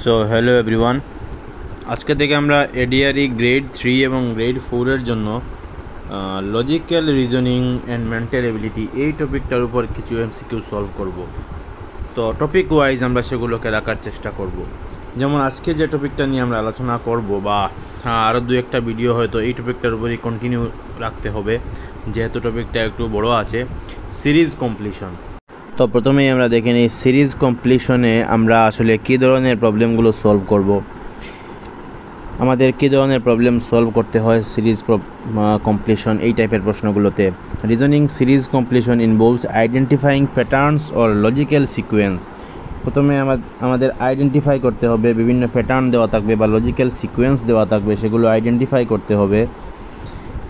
So hello everyone, আজকে থেকে আমরা এডিআরই গ্রেড 3 এবং গ্রেড 4 এর জন্য logical reasoning and mental ability এই টপিকটার উপর কিছু এমসিকিউ সলভ করব। তো টপিক ওয়াইজ আমরা সেগুলোকে রাখার চেষ্টা করব। যেমন আজকে যে টপিকটা নিয়ে আমরা আলোচনা করব বা আরও দু একটা ভিডিও হয়তো এই টপিকটার উপরই কন্টিনিউ রাখতে হবে, যেহেতু টপিকটা একটু বড় আছে। Series completion. তো প্রথমেই আমরা দেখে নিই সিরিজ কমপ্লিশনে আমরা আসলে কী ধরনের প্রবলেমগুলো সলভ করব। আমাদের কী ধরনের প্রবলেম সলভ করতে হয় সিরিজ কমপ্লিশন এই টাইপের প্রশ্নগুলোতে। Reasoning series completion involves identifying patterns or logical sequence. প্রথমে আমাদের আইডেন্টিফাই করতে হবে, বিভিন্ন প্যাটার্ন দেওয়া থাকবে বা লজিক্যাল সিকোয়েন্স দেওয়া থাকবে, সেগুলো আইডেন্টিফাই করতে হবে।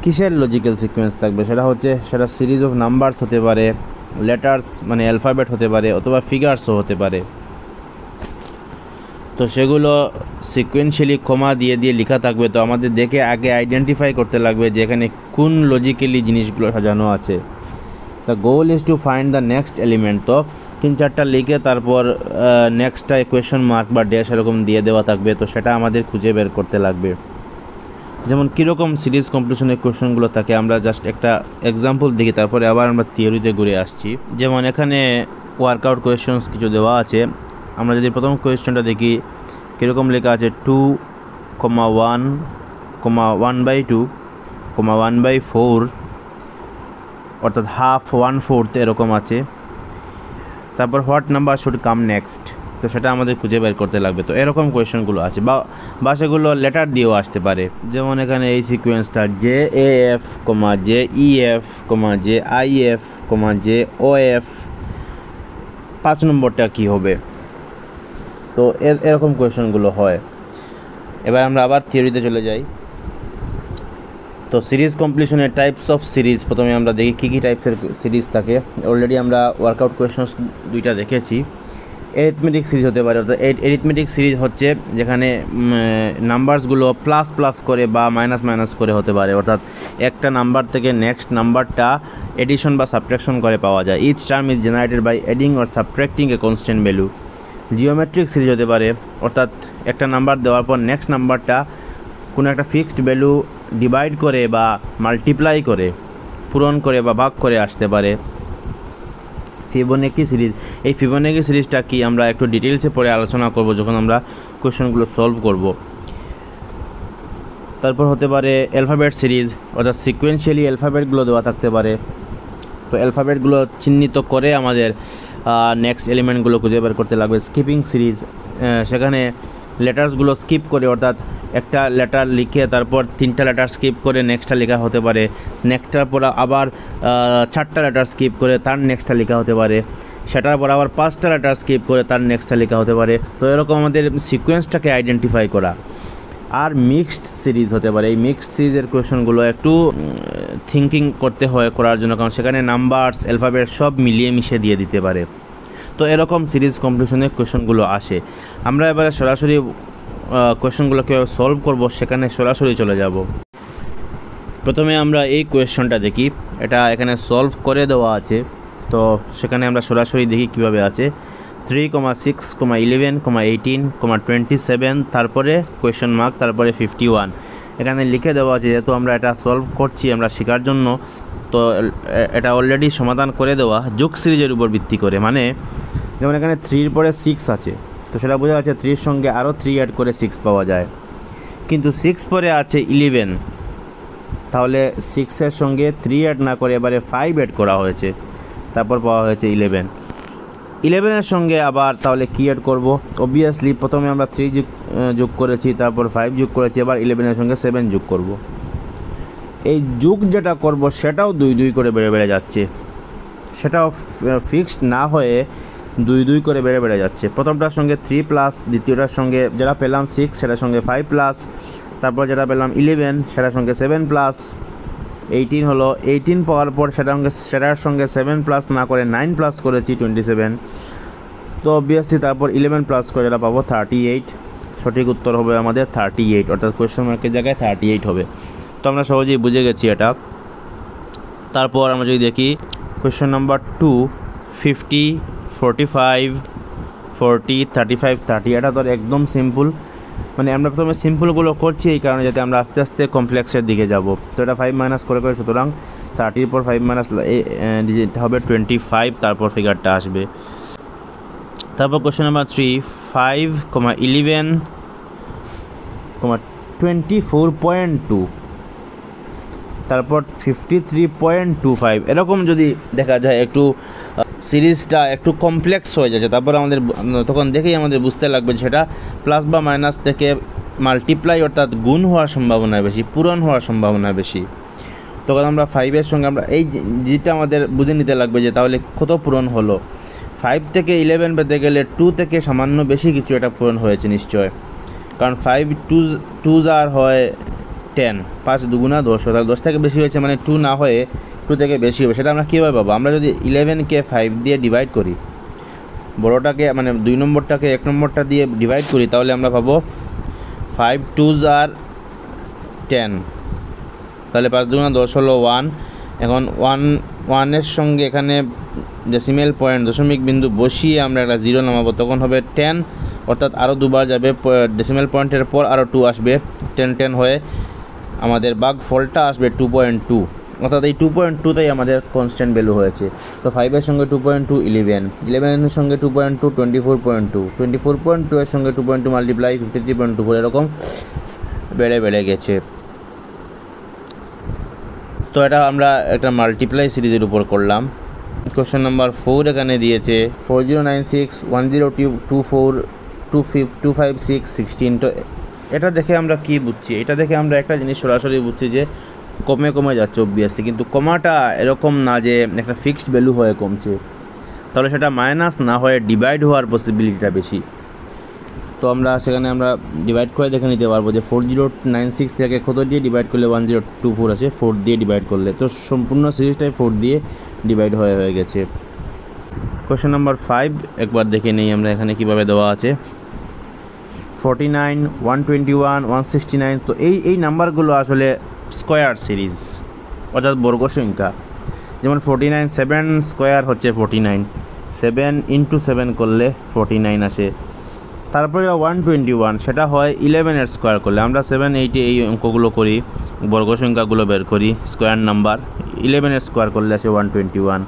কিসের লজিক্যাল সিকোয়েন্স থাকবে সেটা সিরিজ অফ নাম্বারস হতে পারে, লেটার্স মানে অ্যালফাবেট হতে পারে, অথবা ফিগার্সও হতে পারে। তো সেগুলো সিকোয়েন্সিয়ালি কমা দিয়ে লেখা থাকবে। তো আমাদের দেখে আগে আইডেন্টিফাই করতে লাগবে যে এখানে কোন লজিক্যালি জিনিসগুলো সাজানো আছে। The goal is to find the next element. তো 3-4টা লিখে তারপর নেক্সটটা কোয়েশ্চন মার্ক বা ড্যাশ এরকম দিয়ে দেওয়া থাকবে। তো সেটা আমাদের খুঁজে বের করতে লাগবে। যেমন কীরকম সিরিজ কমপ্লিশনের কোয়েশ্চনগুলো থাকে আমরা জাস্ট একটা এক্সাম্পল দেখি, তারপরে আবার আমরা থিওরিতে ঘুরে আসছি। যেমন এখানে ওয়ার্কআউট কোয়েশ্চনস কিছু দেওয়া আছে। আমরা যদি প্রথম কোয়েশ্চনটা দেখি, কীরকম লেখা আছে 2,1, 1/2, 1/4, অর্থাৎ হাফ 1/4 এরকম আছে। তারপর what number should come next, তো সেটা আমাদের খুঁজে বের করতে লাগবে। তো এরকম কোয়েশ্চনগুলো আছে বা সেগুলো লেটার দিয়েও আসতে পারে। যেমন এখানে এই সিকোয়েন্সটা JAF, JEF, JIF, JOF, 5 নম্বরটা কী হবে। তো এরকম কোয়েশ্চনগুলো হয়। এবার আমরা আবার থিওরিতে চলে যাই। তো সিরিজ কমপ্লিশনের টাইপস অফ সিরিজ প্রথমে আমরা দেখি কী কী টাইপসের সিরিজ থাকে। অলরেডি আমরা ওয়ার্কআউট কোয়েশ্চনস 2টা দেখেছি। এরিথমেটিক সিরিজ হতে পারে, অর্থাৎ এরিথমেটিক সিরিজ হচ্ছে যেখানে নাম্বারসগুলো প্লাস প্লাস করে বা মাইনাস মাইনাস করে হতে পারে, অর্থাৎ একটা নাম্বার থেকে নেক্সট নাম্বারটা এডিশন বা সাবট্রাকশন করে পাওয়া যায়। Each term is generated by adding or subtracting a constant value. Geometric series হতে পারে, অর্থাৎ একটা নাম্বার দেওয়ার পর নেক্সট নাম্বারটা কোনো একটা ফিক্সড ভ্যালু ডিভাইড করে বা মাল্টিপ্লাই করে, পূরণ করে বা ভাগ করে আসতে পারে। ফিবোনাকি সিরিজ, এই ফিবোনাকি সিরিজটা কি আমরা একটু ডিটেলসে পরে আলোচনা করব যখন আমরা কোয়েশ্চনগুলো সলভ করব। তারপর হতে পারে অ্যালফাবেট সিরিজ, অর্থাৎ সিকোয়েন্সিয়ালি অ্যালফাবেটগুলো দেওয়া থাকতে পারে। তো অ্যালফাবেটগুলো চিহ্নিত করে আমাদের নেক্সট এলিমেন্টগুলো খুঁজে বের করতে লাগবে। স্কিপিং সিরিজ, সেখানে লেটার্সগুলো স্কিপ করে, অর্থাৎ একটা লেটার লিখে তারপর 3টা লেটার স্কিপ করে নেক্সটটা লেখা হতে পারে। নেক্সটটার পর আবার 4টা লেটার স্কিপ করে তার নেক্সটটা লেখা হতে পারে। সেটার পর আবার 5টা লেটার স্কিপ করে তার নেক্সটটা লেখা হতে পারে। তো এরকম আমাদের সিকোয়েন্সটাকে আইডেন্টিফাই করা। আর মিক্সড সিরিজ হতে পারে। এই মিক্সড সিরিজের কোয়েশ্চনগুলো একটু থিঙ্কিং করতে হয় করার জন্য, কারণ সেখানে নাম্বারস অ্যালফাবেট সব মিলিয়ে মিশিয়ে দিয়ে দিতে পারে। তো এরকম সিরিজ কমপ্লিশনের কোয়েশ্চনগুলো আসে। আমরা এবারে সরাসরি কোয়েশ্চনগুলো কীভাবে সলভ করব সেখানে সরাসরি চলে যাব। প্রথমে আমরা এই কোয়েশ্চনটা দেখি, এটা এখানে সলভ করে দেওয়া আছে। তো সেখানে আমরা সরাসরি দেখি কীভাবে আছে। 3,6, 11, 18, 27, তারপরে কোয়েশ্চন মার্ক, তারপরে 51 এখানে লিখে দেওয়া আছে। যেহেতু আমরা এটা সলভ করছি আমরা শেখার জন্য, তো এটা অলরেডি সমাধান করে দেওয়া যোগ সিরিজের উপর ভিত্তি করে। মানে যেমন এখানে 3-র পরে 6 আছে, তো সেটা বোঝা যাচ্ছে 3-র সঙ্গে আরও 3 অ্যাড করে 6 পাওয়া যায়। কিন্তু 6 পরে আছে 11, তাহলে 6-এর সঙ্গে 3 অ্যাড না করে এবারে 5 অ্যাড করা হয়েছে, তারপর পাওয়া হয়েছে 11। 11-এর সঙ্গে আবার তাহলে কী অ্যাড করব? অবভিয়াসলি প্রথমে আমরা 3 যোগ করেছি, তারপর 5 যোগ করেছি, এবার 11-এর সঙ্গে 7 যোগ করব। এই যোগ যেটা করব সেটাও 2 করে বেড়ে যাচ্ছে, সেটাও ফিক্সড না হয়ে 2 করে বেড়ে যাচ্ছে। প্রথমটার সঙ্গে 3 প্লাস, দ্বিতীয়টার সঙ্গে যেটা পেলাম 6 সেটার সঙ্গে 5 প্লাস, তারপর যেটা পেলাম 11 সেটার সঙ্গে 7 প্লাস, 18 হলো। 18 পাওয়ার পর সেটার সঙ্গে 7 প্লাস না করে 9 প্লাস করেছি 27। তো অবভিয়াসলি তারপর 11 প্লাস করে যেটা পাবো 38। সঠিক উত্তর হবে আমাদের 38, অর্থাৎ কোয়েশ্চন মার্কের জায়গায় 38 হবে। তো আমরা সহজেই বুঝে গেছি এটা। তারপর আমরা যদি দেখি কোয়েশ্চন নাম্বার 2, 50, 45, 40, 35, 30, এটা তো একদম সিম্পল। মানে আমরা প্রথমে সিম্পলগুলো করছি এই কারণে যাতে আমরা আস্তে আস্তে কমপ্লেক্সের দিকে যাব। তো এটা 5 মাইনাস করে সুতরাং 30-র পর 5 মাইনাস ডিজিট হবে 25, তারপর ফিগারটা আসবে। তারপর কোশ্চেন নাম্বার 3, 5, 11, 24.2, তারপর 53.25, এরকম যদি দেখা যায় একটু সিরিজটা একটু কমপ্লেক্স হয়ে যাচ্ছে, তারপর আমাদের তখন দেখেই আমাদের বুঝতে লাগবে সেটা প্লাস বা মাইনাস থেকে মাল্টিপ্লাই অর্থাৎ গুণ হওয়ার সম্ভাবনা বেশি, পূরণ হওয়ার সম্ভাবনা বেশি। তখন আমরা 5-এর সঙ্গে আমরা এই যেটা আমাদের বুঝে নিতে লাগবে যে তাহলে কত পূরণ হলো। 5 থেকে 11 পেতে গেলে 2 থেকে সামান্য বেশি কিছু এটা পূরণ হয়েছে নিশ্চয়, কারণ 5 2 আর হয় 10, 5 দুগুণা 10, তাহলে 10 থেকে বেশি হয়েছে মানে 2 না হয়ে 2 থেকে বেশি হবে। সেটা আমরা কীভাবে পাবো? আমরা যদি 11কে 5 দিয়ে ডিভাইড করি, বড়োটাকে মানে 2 নম্বরটাকে 1 নম্বরটা দিয়ে ডিভাইড করি, তাহলে আমরা পাবো 5 2 আর 10, তাহলে 5 দুগুণা 10 হলো 1। এখন 1-এর সঙ্গে এখানে ডেসিমেল পয়েন্ট দশমিক বিন্দু বসিয়ে আমরা একটা 0 নামাবো, তখন হবে 10, অর্থাৎ আরও দুবার যাবে, ডেসিমেল পয়েন্টের পর আরও 2 আসবে, 10 হয়ে আমাদের ফলটা আসবে 2.2, অর্থাৎ এই 2.2টাই আমাদের কনস্ট্যান্ট ভ্যালু হয়েছে। তো 5-এর সঙ্গে 2.2 11, 11-এর সঙ্গে 2.2 24.2, 24.2-এর সঙ্গে 2.2 মাল্টিপ্লাই 53.24, এরকম বেড়ে গেছে। তো এটা আমরা একটা মাল্টিপ্লাই সিরিজের উপর করলাম। কোশ্চেন নাম্বার 4 এখানে দিয়েছে 4096 1024 2556 16। তো এটা দেখে আমরা কি বুঝছি? এটা দেখে আমরা একটা জিনিস সরাসরি বুঝছি যে কমে যাচ্ছে অবভিয়াসলি, কিন্তু কমাটা এরকম না যে একটা ফিক্সড ভ্যালু হয়ে কমছে, তাহলে সেটা মাইনাস না হয়ে ডিভাইড হওয়ার পসিবিলিটিটা বেশি। তো আমরা সেখানে আমরা ডিভাইড করে দেখে নিতে পারবো যে 4096 থেকে কত দিয়ে ডিভাইড করলে 1024 আছে, 4 দিয়ে ডিভাইড করলে, তো সম্পূর্ণ সিরিজটাই 4 দিয়ে ডিভাইড হয়ে গেছে। কোশ্চেন নাম্বার 5 একবার দেখে নেই আমরা এখানে কিভাবে দেওয়া আছে। 49, 121, 169, তো এই নাম্বারগুলো আসলে স্কোয়ার সিরিজ অর্থাৎ বর্গ সংখ্যা। যেমন 49 7 স্কোয়ার হচ্ছে 49, 7 × 7 করলে 49 আসে। তারপরে 121 সেটা হয় 11-এর স্কোয়ার করলে। আমরা 7 8 এই অঙ্কগুলো করি, বর্গ সংখ্যাগুলো বের করি, স্কোয়ার নাম্বার 11-এর স্কোয়ার করলে আসে 121।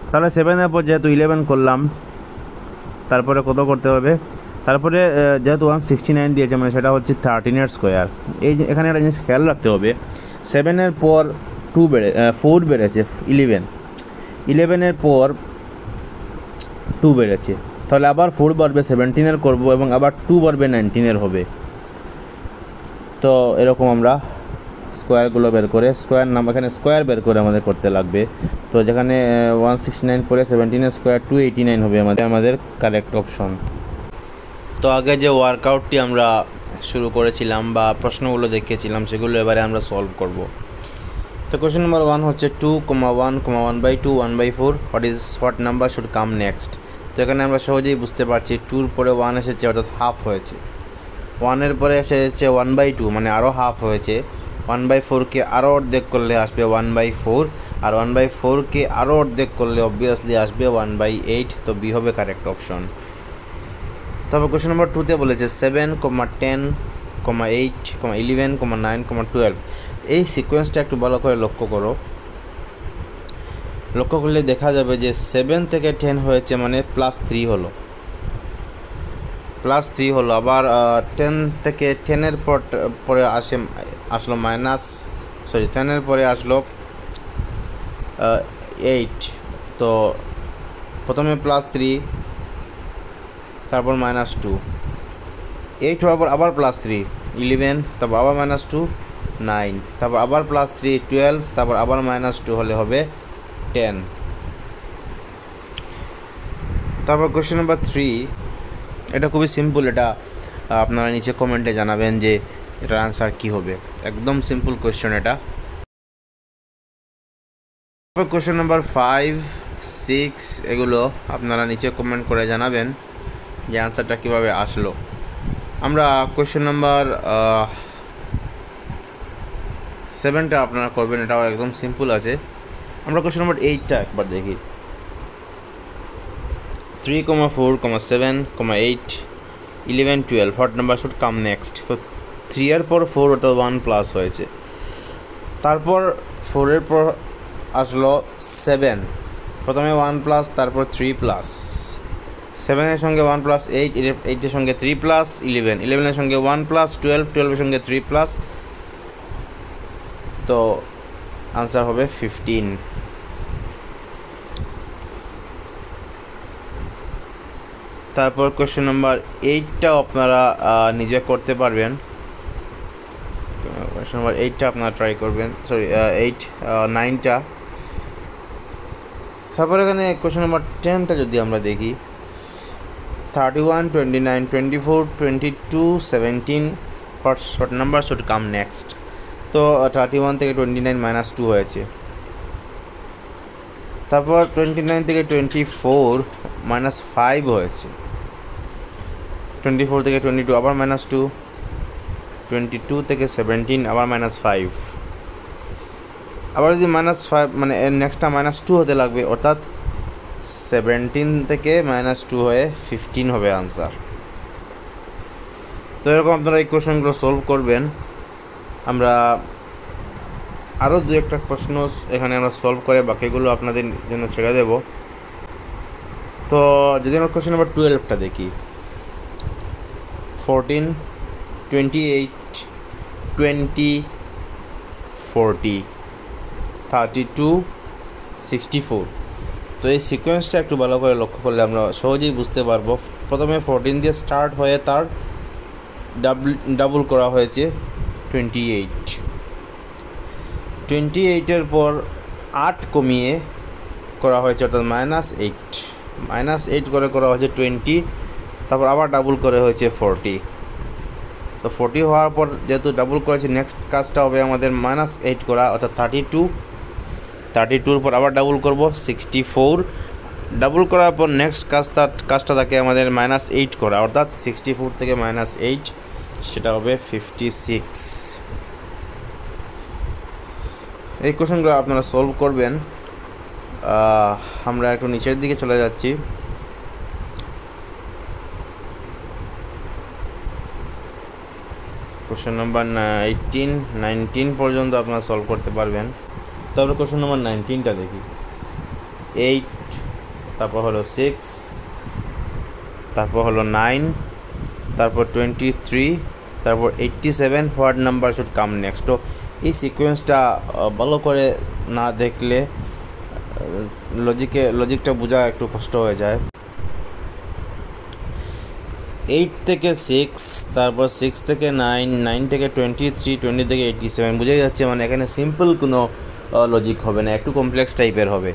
তাহলে 7-এর পর যেহেতু 11 করলাম, তারপরে কত করতে হবে? তারপরে যেহেতু 169 দিয়েছে মানে সেটা হচ্ছে 13-এর স্কোয়ার। এখানে একটা জিনিস খেয়াল রাখতে হবে, 7-এর পর 4 বেড়েছে, 11-এর পর 2 বেড়েছে, তাহলে আবার 4 বাড়বে 17-এর করবো এবং আবার 2 বাড়বে 19-এর হবে। তো এরকম আমরা স্কোয়ারগুলো বের করে এখানে স্কোয়ার বের করে আমাদের করতে লাগবে। তো যেখানে 169 পরে 17-এর স্কোয়ার 289 হবে আমাদের কারেক্ট অপশন। তো আগে যে ওয়ার্কআউটটি আমরা শুরু করেছিলাম বা প্রশ্নগুলো দেখিয়েছিলাম সেগুলো এবারে আমরা সলভ করব। তো কোশ্চেন নাম্বার 1 হচ্ছে 2, 1, 1/2, 1/4, what number should come next. তো এখানে আমরা সহজেই বুঝতে পারছি 2-র পরে 1 এসেছে অর্থাৎ হাফ হয়েছে, 1-এর পরে এসেছে 1/2 মানে আরও হাফ হয়েছে, 1/4কে আরও অর্ধেক করলে আসবে 1/4, আর 1/4কে আরও অর্ধেক করলে অবভিয়াসলি আসবে 1/8। তো বি হবে কারেক্ট অপশন। তবে কোশ্চেন নাম্বার 2-তে বলেছে 7, 10, 8, 11, 9, 12। এই সিকোয়েন্সটা একটু ভালো করে লক্ষ্য করলে দেখা যাবে যে 7 থেকে 10 হয়েছে মানে +3 হলো, আবার 10 থেকে 10-এর পরে আসলো 10-এর পরে আসলো 8। তো প্রথমে +3, তারপর -2, 8 হওয়ার পর আবার +3 11, তারপর আবার -2 9, তারপর আবার +3 12, তারপর আবার -2 হলে হবে 10। তারপর কোশ্চেন নাম্বার 3, এটা খুবই সিম্পল, এটা আপনারা নিচে কমেন্টে জানাবেন যে এটার আনসার কী হবে। একদম সিম্পল কোশ্চেন এটা। তারপর কোশ্চেন নাম্বার 5, 6 এগুলো আপনারা নিচে কমেন্ট করে জানাবেন যে আনসারটা কীভাবে আসলো। আমরা কোশ্চেন নাম্বার 7টা আপনারা করবেন, এটাও একদম সিম্পল আছে। আমরা কোশ্চেন নাম্বার 8টা একবার দেখি। 3, 4, 7, 8, 11, 12 what number should come next? তো 3 এর পর 4 অর্থাৎ 1 প্লাস হয়েছে, তারপর 4 এর পর আসলো 7, প্রথমে 1 প্লাস তারপর 3 প্লাস, 7 এর সঙ্গে 1 প্লাস 8, 8 এর সঙ্গে 3 প্লাস 11, 11 এর সঙ্গে 1 প্লাস 12, 12 এর সঙ্গে 3 প্লাস, তো আনসার হবে 15। তারপর কোয়েশ্চেন নাম্বার 8টাও আপনারা নিজে করতে পারবেন, কোয়েশ্চেন নাম্বার 8টা আপনারা ট্রাই করবেন, সরি 9টা। তারপর এখানে কোয়েশ্চেন নাম্বার 10টা যদি আমরা দেখি, 31, 29, 24, 22, 17 what number should come next? তো 31 থেকে 29 মাইনাস 2 হয়েছে, তারপর 29 থেকে 24 মাইনাস 5 হয়েছে, 24 থেকে 22 আবার মাইনাস 2, 22 থেকে 17 আবার মাইনাস 5, আবার যদি মাইনাস 5 মানে এর নেক্সটটা মাইনাস 2 হতে লাগবে, অর্থাৎ 17 থেকে মাইনাস 2 হয়ে 15 হবে আনসার। তো এরকম আপনারা এই কোয়েশনগুলো সলভ করবেন। আমরা আরও দু একটা প্রশ্ন এখানে আমরা সলভ করে বাকিগুলো আপনাদের জন্য ছেড়ে দেব। তো যদি আমরা কোয়েশ্চেন নাম্বার 12টা দেখি, 14, 28, 20, 40, 32, 64। তো এই সিকোয়েন্সটা একটু ভালো করে লক্ষ্য করলে আমরা সহজেই বুঝতে পারবো। প্রথমে 14 দিয়ে স্টার্ট হয়ে তার ডাবল করা হয়েছে 28, 28-এর পর 8 কমিয়ে করা হয়েছে অর্থাৎ -8 করে করা হয়েছে 20, তারপর আবার ডাবল করে হয়েছে 40। তো 40 হওয়ার পর যেহেতু ডাবল করেছে, নেক্সট কাজটা হবে আমাদের -8 করা অর্থাৎ 32-এর পর আবার ডাবল করব 64, ডাবল করার পর নেক্সট কাজটা থাকে আমাদের -8 করা অর্থাৎ 64 থেকে -8 সেটা হবে 56। এই কোশ্চেনগুলো আপনারা সলভ করবেন। আমরা একটু নিচের দিকে চলে যাচ্ছি। কোশ্চেন নাম্বার 19 পর্যন্ত আপনারা সলভ করতে পারবেন। তারপরে কোশ্চেন নাম্বার 19টা দেখি, 8, তারপর হলো 6, তারপর হলো 9, তারপর 23, তারপর 87 what number should come next. তো এই সিকোয়েন্সটা ভালো করে না দেখলে লজিকটা বোঝা একটু কষ্ট হয়ে যায়। 8 থেকে 6, তারপর 6 থেকে 9, 9 থেকে 23, 20 থেকে 87, বোঝাই যাচ্ছে মানে এখানে সিম্পল কোনো লজিক হবে না, একটু কমপ্লেক্স টাইপের হবে।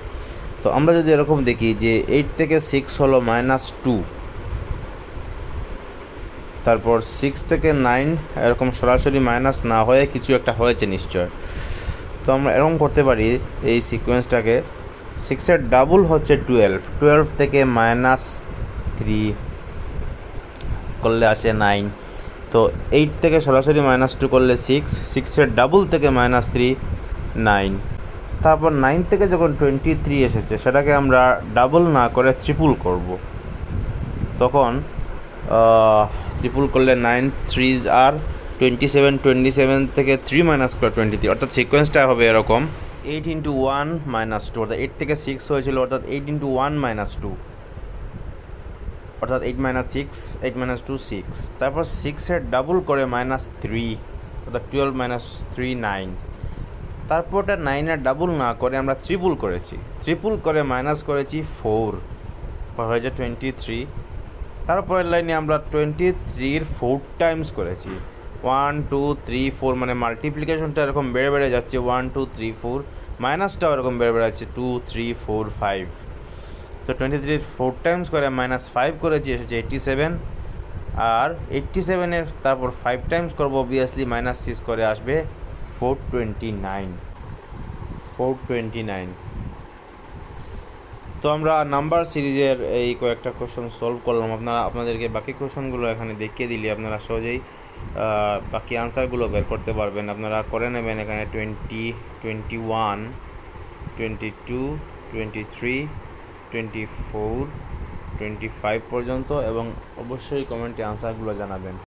তো আমরা যদি এরকম দেখি যে 8 থেকে 6 হলো -2, তারপর 6 থেকে 9 এরকম সরাসরি মাইনাস না হয়ে কিছু একটা হয়েছে নিশ্চয়। তো আমরা এরকম করতে পারি এই সিকোয়েন্সটাকে, 6-এর ডাবল হচ্ছে 12 থেকে -3 করলে আসে 9, তো 8 থেকে সরাসরি -2 করলে 6-এর ডাবল থেকে -3 9, তারপর 9 থেকে যখন 23 এসেছে সেটাকে আমরা ডাবল না করে ট্রিপল করব। তখন ট্রিপল করলে 9 3s আর 27 থেকে 3 মাইনাস করে 23, অর্থাৎ সিকোয়েন্সটা হবে এরকম 8 × 1 - 2, অর্থাৎ 8 থেকে 6 হয়েছিল অর্থাৎ 8 × 1 - 2 অর্থাৎ 8 - 6, 8 - 2 6, তারপর 6-এর ডাবল করে -3 অর্থাৎ 12 - 3 9, তারপর ওটা 9-এর ডাবল না করে আমরা ট্রিপল করেছি, ট্রিপল করে মাইনাস করেছি 4 হয়েছে 23, তারপরের লাইনে আমরা 23-এর 4 টাইমস করেছি, 1 2 3 4 মানে মাল্টিপ্লিকেশনটা এরকম বেড়ে যাচ্ছে 1 2 3 4, মাইনাসটাও এরকম বেড়ে যাচ্ছে 2 3 4 5। তো 23-এর 4 টাইমস করে -5 করেছি, এসেছে 87, আর 87-এর তারপর 5 টাইমস করবো অবভিয়াসলি -6 করে আসবে 429। তো আমরা নাম্বার সিরিজের এই কয়েকটা কোশ্চেন সলভ করলাম। আপনাদেরকে বাকি কোশ্চেনগুলো এখানে দেখিয়ে দিলে আপনারা সহজেই বাকি আনসারগুলো বের করতে পারবেন। আপনারা করে নেবেন এখানে 20, 21, 22, 23, 24, 25 পর্যন্ত এবং অবশ্যই কমেন্টে আনসারগুলো জানাবেন।